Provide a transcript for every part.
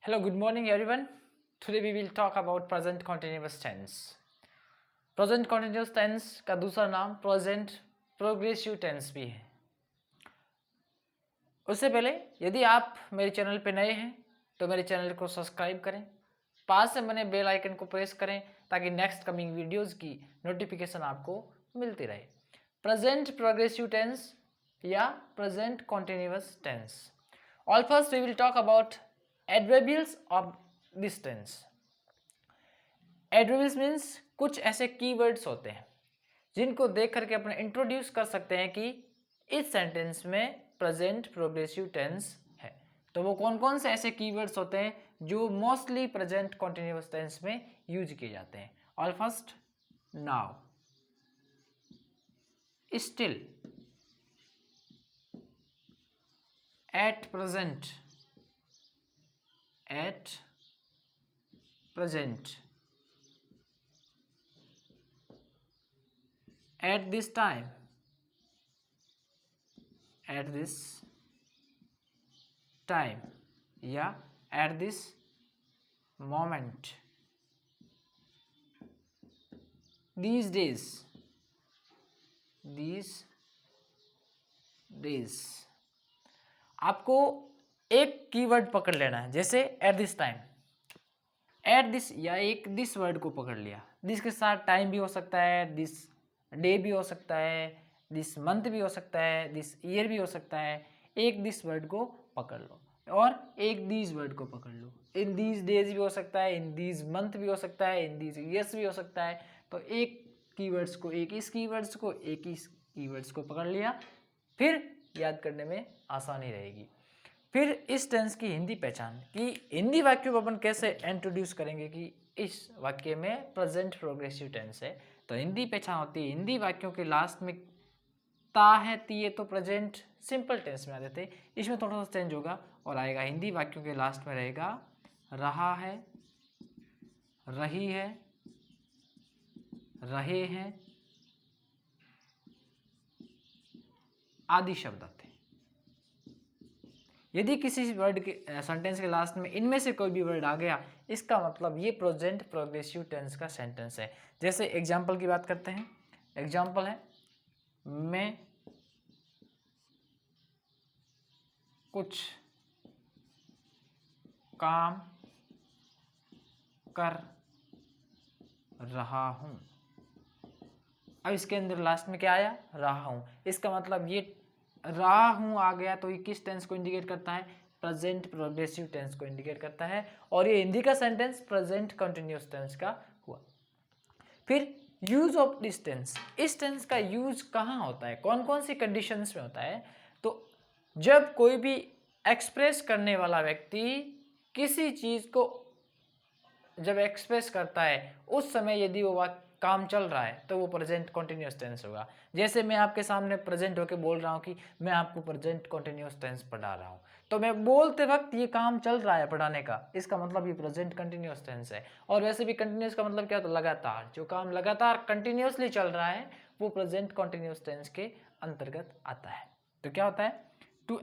Hello, good morning everyone. Today we will talk about present continuous tense. Present continuous tense का दूसरा नाम present progressive tense भी है. उससे पहले यदि आप मेरे चैनल पे नए हैं तो मेरे चैनल को सब्सक्राइब करें, पास से बने बेल आइकन को प्रेस करें ताकि नेक्स्ट कमिंग वीडियोस की नोटिफिकेशन आपको मिलती रहे. प्रेजेंट प्रोग्रेसिव टेंस या present continuous tense. All first we will talk about adverbials of this tense. Adverbials means कुछ ऐसे कीवर्ड्स होते हैं जिनको देख करके अपने इंट्रोड्यूस कर सकते हैं कि इस सेंटेंस में प्रेजेंट प्रोग्रेसिव टेंस है. तो वो कौन कौन से ऐसे कीवर्ड्स होते हैं जो मोस्टली प्रेजेंट कॉन्टिन्यूअस टेंस में यूज किए जाते हैं. All first, now, still, at present, at this time, या at this moment, these days. आपको एक कीवर्ड पकड़ लेना है, जैसे at this time, at this या एक दिस वर्ड को पकड़ लिया. दिस के साथ टाइम भी हो सकता है, दिस डे भी हो सकता है, दिस मंथ भी हो सकता है, दिस ईयर भी हो सकता है. एक दिस वर्ड को पकड़ लो और एक दीज वर्ड को पकड़ लो. इन दीज डेज भी हो सकता है, इन दीज मंथ भी हो सकता है, इन दीज ईयर्स भी हो सकता है. तो एक कीवर्ड्स को, एक इस कीवर्ड्स को, एक इस कीवर्ड्स को पकड़ लिया, फिर याद करने में आसानी रहेगी. फिर इस टेंस की हिंदी पहचान कि हिंदी वाक्य को अपन कैसे इंट्रोड्यूस करेंगे कि इस वाक्य में प्रेजेंट प्रोग्रेसिव टेंस है. तो हिंदी पहचान होती है, हिंदी वाक्यों के लास्ट में ता है, ती है, तो प्रेजेंट सिंपल टेंस में आ जाते. इसमें थोड़ा सा चेंज होगा और आएगा, हिंदी वाक्यों के लास्ट में रहेगा रहा है, रही है, रहे हैं आदि शब्द आते हैं. यदि किसी वर्ड के सेंटेंस के लास्ट में इनमें से कोई भी वर्ड आ गया, इसका मतलब ये प्रेजेंट प्रोग्रेसिव टेंस का सेंटेंस है. जैसे एग्जाम्पल की बात करते हैं. एग्जाम्पल है, मैं कुछ काम कर रहा हूं. अब इसके अंदर लास्ट में क्या आया, रहा हूं. इसका मतलब ये रहा हूं आ गया तो ये किस टेंस को इंडिकेट करता है, प्रेजेंट प्रोग्रेसिव टेंस को इंडिकेट करता है. और ये हिंदी का सेंटेंस प्रेजेंट कंटिन्यूअस टेंस का हुआ. फिर यूज ऑफ दिस टेंस. इस टेंस का यूज कहाँ होता है, कौन कौन सी कंडीशंस में होता है. तो जब कोई भी एक्सप्रेस करने वाला व्यक्ति किसी चीज को जब एक्सप्रेस करता है, उस समय यदि वो काम चल रहा है तो वो प्रेजेंट कॉन्टिन्यूअस टेंस होगा. जैसे मैं आपके सामने प्रेजेंट होकर बोल रहा हूँ कि मैं आपको प्रेजेंट कॉन्टिन्यूअस टेंस पढ़ा रहा हूँ, तो मैं बोलते वक्त ये काम चल रहा है पढ़ाने का, इसका मतलब ये प्रेजेंट कंटिन्यूअस टेंस है. और वैसे भी कंटिन्यूअस का मतलब क्या होता है, लगातार. जो काम लगातार कंटिन्यूअसली चल रहा है वो प्रेजेंट कॉन्टिन्यूअस टेंस के अंतर्गत आता है. तो क्या होता है, to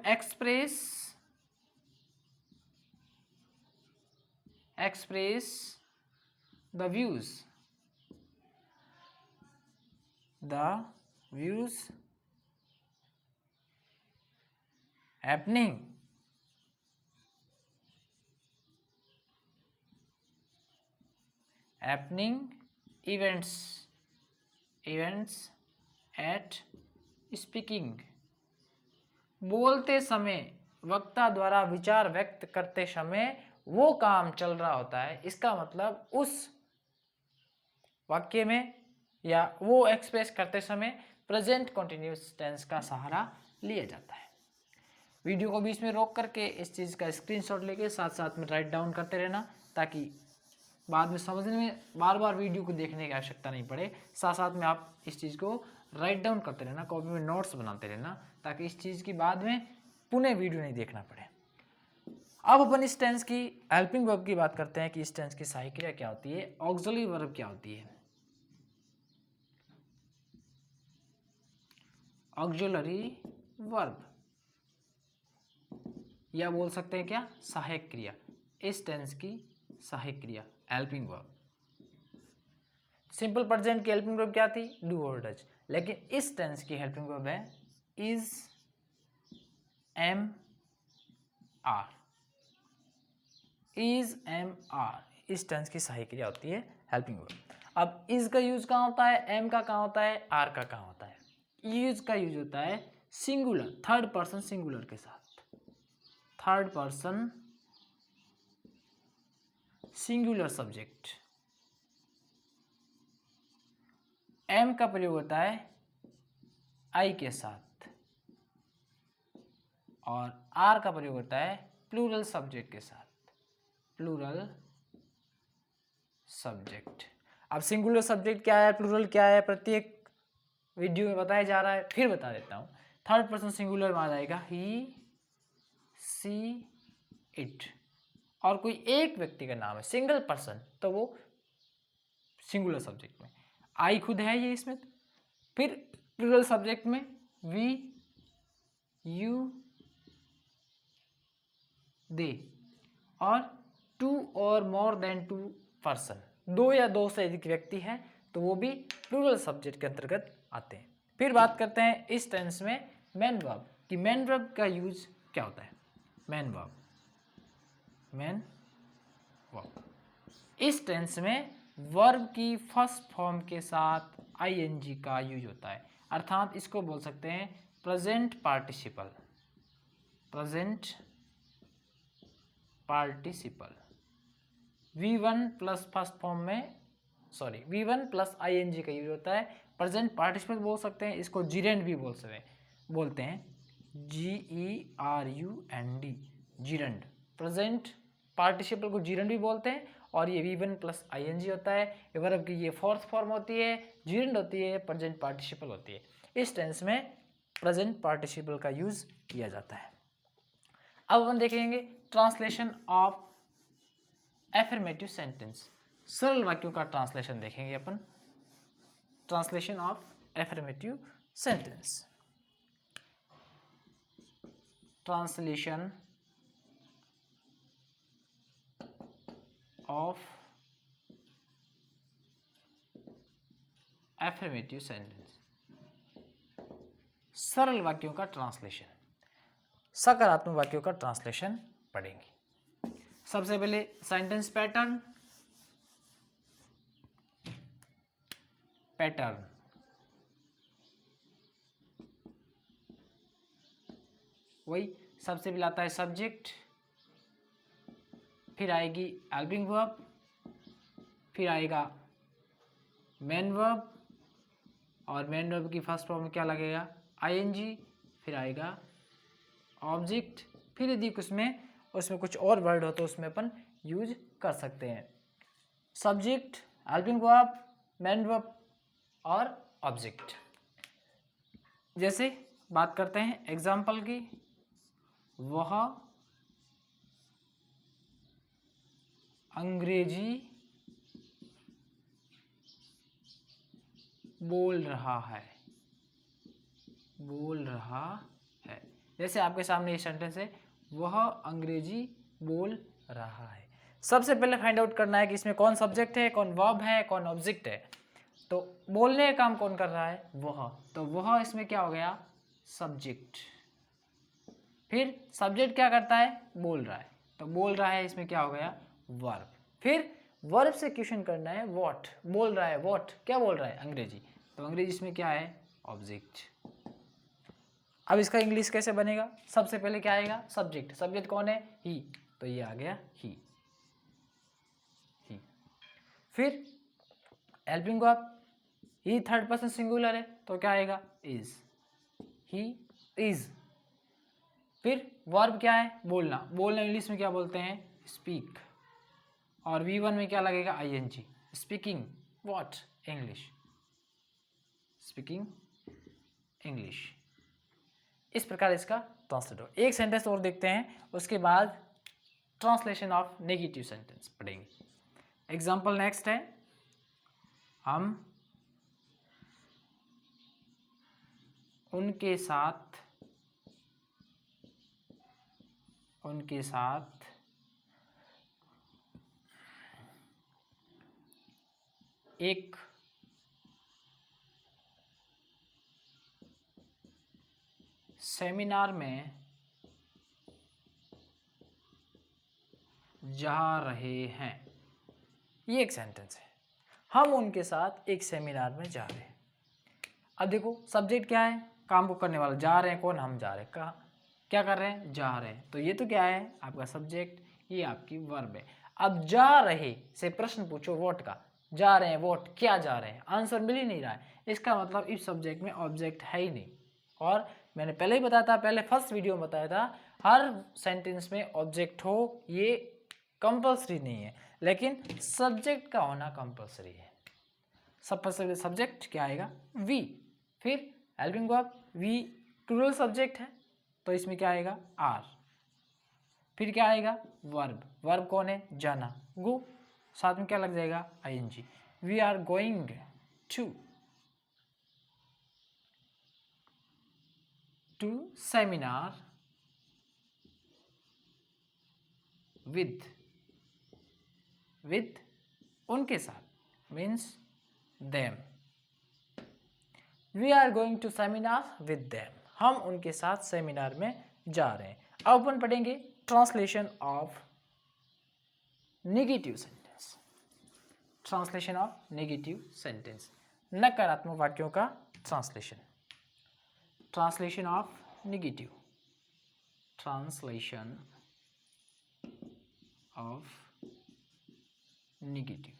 express the views happening events at speaking. बोलते समय, वक्ता द्वारा विचार व्यक्त करते समय वो काम चल रहा होता है. इसका मतलब उस वाक्य में या वो एक्सप्रेस करते समय प्रेजेंट कंटिन्यूअस टेंस का सहारा लिया जाता है. वीडियो को बीच में रोक करके इस चीज़ का स्क्रीनशॉट लेके साथ साथ में राइट डाउन करते रहना, ताकि बाद में समझने में बार बार वीडियो को देखने की आवश्यकता नहीं पड़े. साथ साथ में आप इस चीज़ को राइट डाउन करते रहना, कॉपी में नोट्स बनाते रहना, ताकि इस चीज़ की बाद में पुनः वीडियो नहीं देखना पड़े. अब अपन इस टेंस की हेल्पिंग वर्ब की बात करते हैं कि इस टेंस की सहायक क्रिया क्या होती है, ऑक्सिलरी वर्ब क्या होती है. ऑक्सिलरी वर्ब या बोल सकते हैं क्या, सहायक क्रिया. इस टेंस की सहायक क्रिया हेल्पिंग वर्ब। सिंपल प्रेजेंट की हेल्पिंग वर्ब क्या थी? डू और डज, लेकिन इस टेंस की हेल्पिंग वर्ब है is, am, are. Is, am, are इस टेंस की सहायक क्रिया होती है हेल्पिंग वर्ब। अब इज का यूज कहाँ होता है, एम का कहाँ होता है, आर का कहाँ होता है? इज का यूज होता है सिंगुलर, थर्ड पर्सन सिंगुलर के साथ, third person singular subject. Am का प्रयोग होता है आई के साथ, और आर का प्रयोग होता है प्लूरल सब्जेक्ट के साथ, प्लूरल सब्जेक्ट। अब सिंगुलर सब्जेक्ट क्या है, प्लूरल क्या है, प्रत्येक वीडियो में बताया जा रहा है, फिर बता देता हूँ। थर्ड पर्सन सिंगुलर में आ जाएगा ही, सी, इट, और कोई एक व्यक्ति का नाम है सिंगल पर्सन तो वो सिंगुलर सब्जेक्ट में, आई खुद है ये इसमें। फिर प्लूरल सब्जेक्ट में वी, यू, दे, और टू और मोर देन टू पर्सन, दो या दो से अधिक व्यक्ति है तो वो भी प्लूरल सब्जेक्ट के अंतर्गत आते हैं। फिर बात करते हैं इस टेंस में मेन वर्ब कि मेन वर्ब का यूज क्या होता है। मेन वर्ब, मेन वर्ब इस टेंस में वर्ब की फर्स्ट फॉर्म के साथ आईएनजी का यूज होता है, अर्थात इसको बोल सकते हैं present participle, present participle. V1 plus first form में, सॉरी V1 प्लस आईएनजी का यूज होता है, प्रेजेंट पार्टिसिपल बोल सकते हैं, इसको जीरेंड भी बोलते हैं, GERUND, जीरेंड। प्रेजेंट पार्टिसिपल को जीरेंड भी बोलते हैं, और ये V1 प्लस आईएनजी होता है। ये वर्ब की ये फोर्थ फॉर्म होती है, जीरेंड होती है, प्रेजेंट पार्टिसिपल होती है। इस टेंस में प्रेजेंट पार्टिसिपल का यूज किया जाता है। अब अपन देखेंगे ट्रांसलेशन ऑफ एफर्मेटिव सेंटेंस, सरल वाक्यों का ट्रांसलेशन देखेंगे अपन। Translation of affirmative sentence, translation of affirmative sentence, सरल वाक्यों का ट्रांसलेशन, सकारात्मक वाक्यों का ट्रांसलेशन पढ़ेंगे। सबसे पहले सेंटेंस पैटर्न, पैटर्न वही सबसे पहले आता है सब्जेक्ट, फिर आएगी हेल्पिंग वर्ब, फिर आएगा मेन वर्ब, और मेन वर्ब की फर्स्ट फॉर्म में क्या लगेगा, आईएनजी, फिर आएगा ऑब्जेक्ट, फिर यदि उसमें कुछ और वर्ड हो तो उसमें अपन यूज कर सकते हैं subject, helping verb, main verb और ऑब्जेक्ट। जैसे बात करते हैं एग्जाम्पल की, वह अंग्रेजी बोल रहा है, बोल रहा है। जैसे आपके सामने ये सेंटेंस है, वह अंग्रेजी बोल रहा है। सबसे पहले फाइंड आउट करना है कि इसमें कौन सब्जेक्ट है, कौन वर्ब है, कौन ऑब्जेक्ट है। तो बोलने का काम कौन कर रहा है, वह, तो वह इसमें क्या हो गया, सब्जेक्ट। फिर सब्जेक्ट क्या करता है, बोल रहा है, तो बोल रहा है इसमें क्या हो गया, वर्ब। फिर वर्ब से क्वेश्चन करना है व्हाट, बोल रहा है व्हाट, क्या बोल रहा है, अंग्रेजी, तो अंग्रेजी इसमें क्या है, ऑब्जेक्ट। अब इसका इंग्लिश कैसे बनेगा, सबसे पहले क्या आएगा, सब्जेक्ट, सब्जेक्ट कौन है, ही, तो ये आ गया ही। फिर हेल्पिंग वर्ब, ही थर्ड पर्सन सिंगुलर है तो क्या आएगा, इज, ही इज। फिर वर्ब क्या है, बोलना, बोलना इंग्लिश में क्या बोलते हैं, स्पीक, और V1 में क्या लगेगा, I N G, speaking what, English, speaking English. इस प्रकार इसका ट्रांसलेट हो। एक सेंटेंस और देखते हैं, उसके बाद ट्रांसलेशन ऑफ नेगेटिव सेंटेंस पढ़ेंगे। एग्जाम्पल नेक्स्ट है, हम उनके साथ एक सेमिनार में जा रहे हैं, ये एक सेंटेंस है। हम उनके साथ एक सेमिनार में जा रहे हैं। अब देखो सब्जेक्ट क्या है, काम को करने वाला, जा रहे हैं कौन, हम जा रहे हैं, कहाँ क्या कर रहे हैं, जा रहे हैं, तो ये तो क्या है आपका सब्जेक्ट, ये आपकी वर्ब है। अब जा रहे से प्रश्न पूछो व्हाट का, जा रहे हैं व्हाट, क्या जा रहे हैं, आंसर मिल ही नहीं रहा है, इसका मतलब इस सब्जेक्ट में ऑब्जेक्ट है ही नहीं। और मैंने पहले ही बताया था, पहले फर्स्ट वीडियो में बताया था, हर सेंटेंस में ऑब्जेक्ट हो ये कंपल्सरी नहीं है, लेकिन सब्जेक्ट का होना कंपल्सरी है। सबसे सब्जेक्ट क्या आएगा, वी, फिर helping verb, we plural subject है तो इसमें क्या आएगा, आर, फिर क्या आएगा वर्ब, वर्ब कौन है, जाना, गो, साथ में क्या लग जाएगा, I N G. We are going to seminar with उनके साथ, means them. We are going to seminar with them, हम उनके साथ सेमिनार में जा रहे हैं। अब अपन पढ़ेंगे translation of negative sentence. Translation of negative sentence, नकारात्मक वाक्यों का translation. Translation of negative, translation of negative.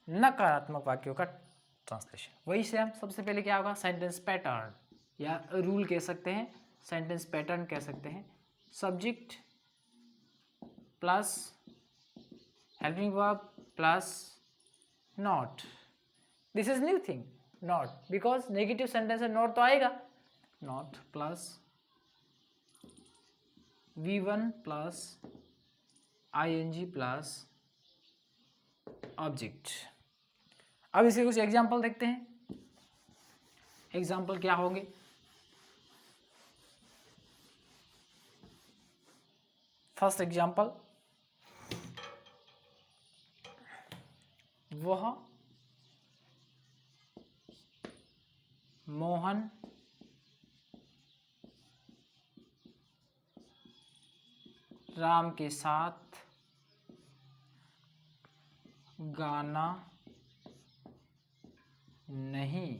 नकारात्मक वाक्यों का ट्रांसलेशन। वही से हम सबसे पहले क्या होगा, सेंटेंस पैटर्न या रूल कह सकते हैं, सेंटेंस पैटर्न कह सकते हैं। Subject plus helping verb plus not, this is new thing, not, because negative sentence है, नॉट तो आएगा, not plus V1 plus ING plus object. अब इसके कुछ एग्जाम्पल देखते हैं। एग्जाम्पल क्या होंगे, फर्स्ट एग्जाम्पल, वह मोहन राम के साथ गाना नहीं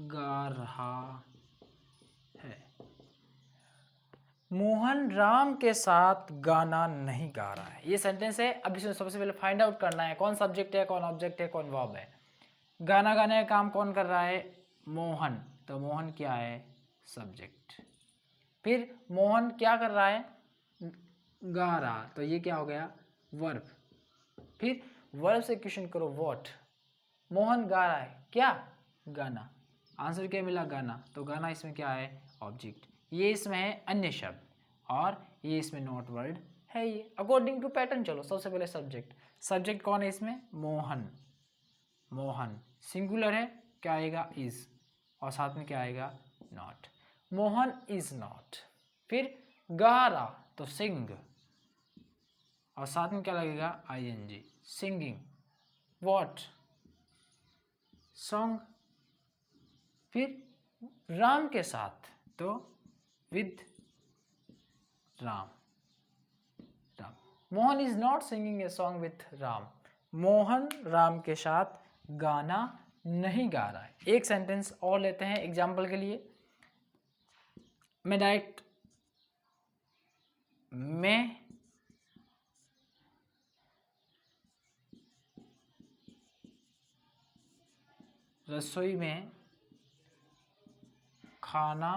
गा रहा है। मोहन राम के साथ गाना नहीं गा रहा है, ये सेंटेंस है। अब इसमें सबसे पहले फाइंड आउट करना है कौन सब्जेक्ट है, कौन ऑब्जेक्ट है, कौन वर्ब है। गाना गाने का काम कौन कर रहा है, मोहन, तो मोहन क्या है, सब्जेक्ट। फिर मोहन क्या कर रहा है, गा रहा, तो ये क्या हो गया, वर्ब। फिर वर्ब से क्वेश्चन करो व्हाट, मोहन गा रहा है क्या, गाना, आंसर क्या मिला, गाना, तो गाना इसमें क्या है, ऑब्जेक्ट। ये इसमें है अन्य शब्द और ये इसमें नॉट वर्ड है ये, अकॉर्डिंग टू पैटर्न। चलो सबसे पहले सब्जेक्ट, सब्जेक्ट कौन है इसमें, मोहन, मोहन सिंगुलर है, क्या आएगा, इज, और साथ में क्या आएगा, नॉट, मोहन इज नॉट। फिर गा रहा तो सिंग, और साथ में क्या लगेगा, ING, सिंगिंग। What, song. फिर राम के साथ तो with Ram, Ram. Mohan is not singing a song with Ram, Mohan Ram के साथ गाना नहीं गा रहा है। एक सेंटेंस और लेते हैं एग्जाम्पल के लिए। मैं डायरेक्ट, मैं रसोई में खाना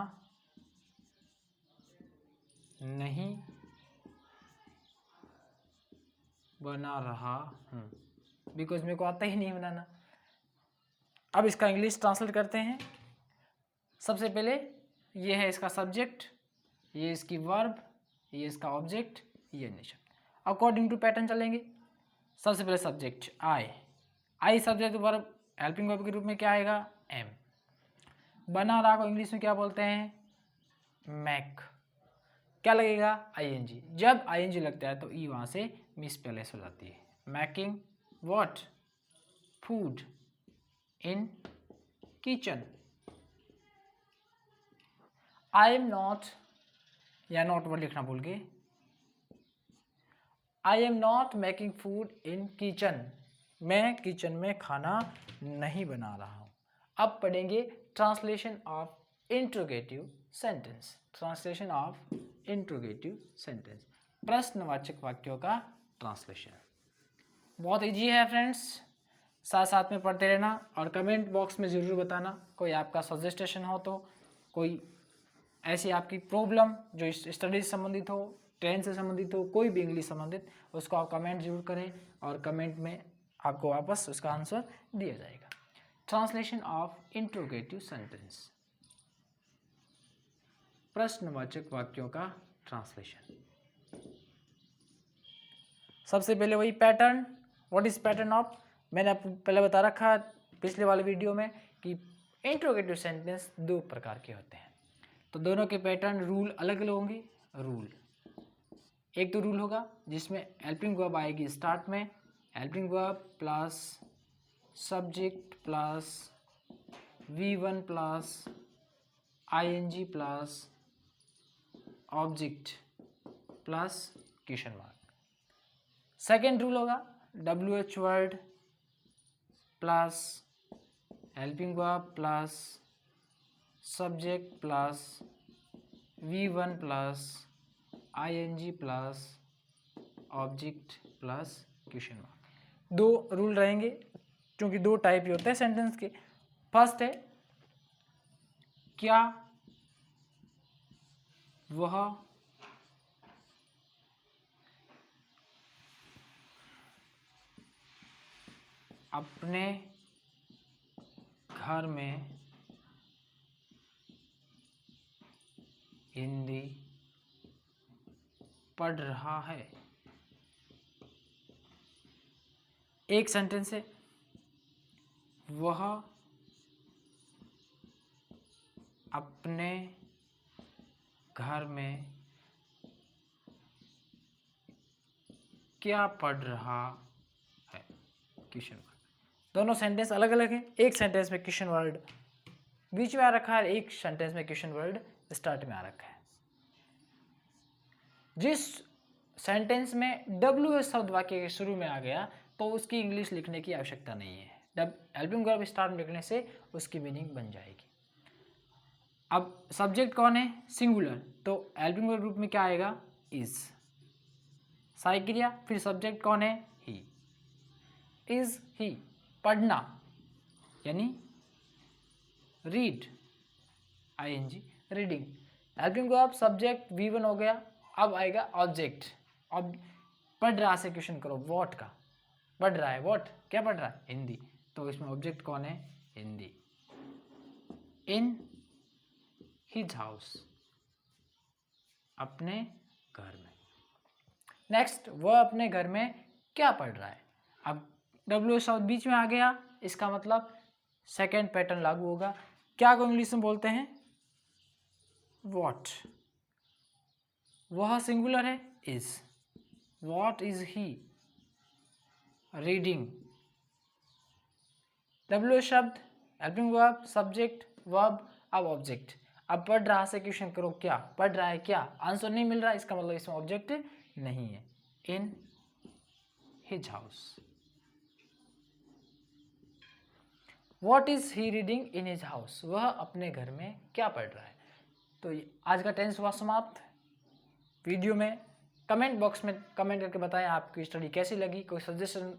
नहीं बना रहा हूँ, बिकॉज मेरे को आता ही नहीं बनाना। अब इसका इंग्लिश ट्रांसलेट करते हैं। सबसे पहले ये है इसका सब्जेक्ट, ये इसकी वर्ब, ये इसका ऑब्जेक्ट, ये अन्य शब्द। अकॉर्डिंग टू पैटर्न चलेंगे। सबसे पहले subject I subject verb helping verb के रूप में क्या आएगा, एम। बना रहा को इंग्लिश में क्या बोलते हैं, मैक। क्या लगेगा, आईएनजी। जब आईएनजी लगता है तो ई वहाँ से मिसप्लेस हो जाती है। Making what, food in kitchen. I am not, या नॉट वर्ड लिखना भूल गए, I am not making food in kitchen, मैं किचन में खाना नहीं बना रहा हूँ। अब पढ़ेंगे translation of interrogative sentence. Translation of interrogative sentence, प्रश्नवाचक वाक्यों का ट्रांसलेशन। बहुत इजी है फ्रेंड्स, साथ साथ में पढ़ते रहना और कमेंट बॉक्स में ज़रूर बताना कोई आपका सजेस्टेशन हो तो, कोई ऐसी आपकी प्रॉब्लम जो स्टडी से संबंधित हो, ट्रेन से संबंधित हो, कोई भी इंग्लिश संबंधित, उसको आप कमेंट जरूर करें और कमेंट में आपको वापस उसका आंसर दिया जाएगा। ट्रांसलेशन ऑफ इंट्रोगेटिव सेंटेंस, प्रश्नवाचक वाक्यों का ट्रांसलेशन। सबसे पहले वही pattern, what is pattern of, मैंने आपको पहले बता रखा पिछले वाले वीडियो में कि इंट्रोगेटिव सेंटेंस दो प्रकार के होते हैं, तो दोनों के पैटर्न रूल अलग अलग होंगे। रूल, एक तो रूल होगा जिसमें हेल्पिंग वर्ब आएगी स्टार्ट में, helping verb plus subject plus V1 plus ING plus object plus question mark. Second rule होगा WH word plus helping verb plus subject plus V1 plus ING plus object plus question mark. दो rule रहेंगे क्योंकि दो type ही होते हैं sentence के। First है क्या वह अपने घर में हिंदी पढ़ रहा है। एक सेंटेंस है वह अपने घर में क्या पढ़ रहा है, क्वेश्चन वर्ड। दोनों सेंटेंस अलग अलग है, एक सेंटेंस में क्वेश्चन वर्ड बीच में आ रखा है, एक सेंटेंस में क्वेश्चन वर्ड स्टार्ट में आ रखा है। जिस सेंटेंस में WH शब्द वाक्य के शुरू में आ गया तो उसकी इंग्लिश लिखने की आवश्यकता नहीं है, हेल्पिंग वर्ब स्टार्ट में लिखने से उसकी मीनिंग बन जाएगी। अब सब्जेक्ट कौन है, सिंगुलर, तो हेल्पिंग वर्ब ग्रुप में क्या आएगा, इज। सहायक क्रिया, फिर सब्जेक्ट कौन है, ही, इज ही। पढ़ना यानी read, ING reading. Helping verb subject V1 हो गया, अब आएगा ऑब्जेक्ट। अब पढ़ रहा से क्वेश्चन करो, व्हाट का, पढ़ रहा है, व्हाट क्या पढ़ रहा है, हिंदी, तो इसमें ऑब्जेक्ट कौन है, हिंदी। इन हिज हाउस, अपने घर में। नेक्स्ट, वह अपने घर में क्या पढ़ रहा है। अब WH शब्द बीच में आ गया, इसका मतलब सेकेंड पैटर्न लागू होगा। क्या को इंग्लिश में बोलते हैं, व्हाट। वह सिंगुलर है, is. What is he reading. WH शब्द, हेल्पिंग वर्ब, सब्जेक्ट, वर्ब, अब ऑब्जेक्ट। अब पढ़ रहा से क्वेश्चन करो, क्या पढ़ रहा है, क्या आंसर नहीं मिल रहा, इसका मतलब इसमें ऑब्जेक्ट नहीं है। In his house, what is he reading in his house, वह अपने घर में क्या पढ़ रहा है। तो आज का टेंस हुआ समाप्त। वीडियो में कमेंट बॉक्स में कमेंट करके बताएं आपकी स्टडी कैसी लगी, कोई सजेशन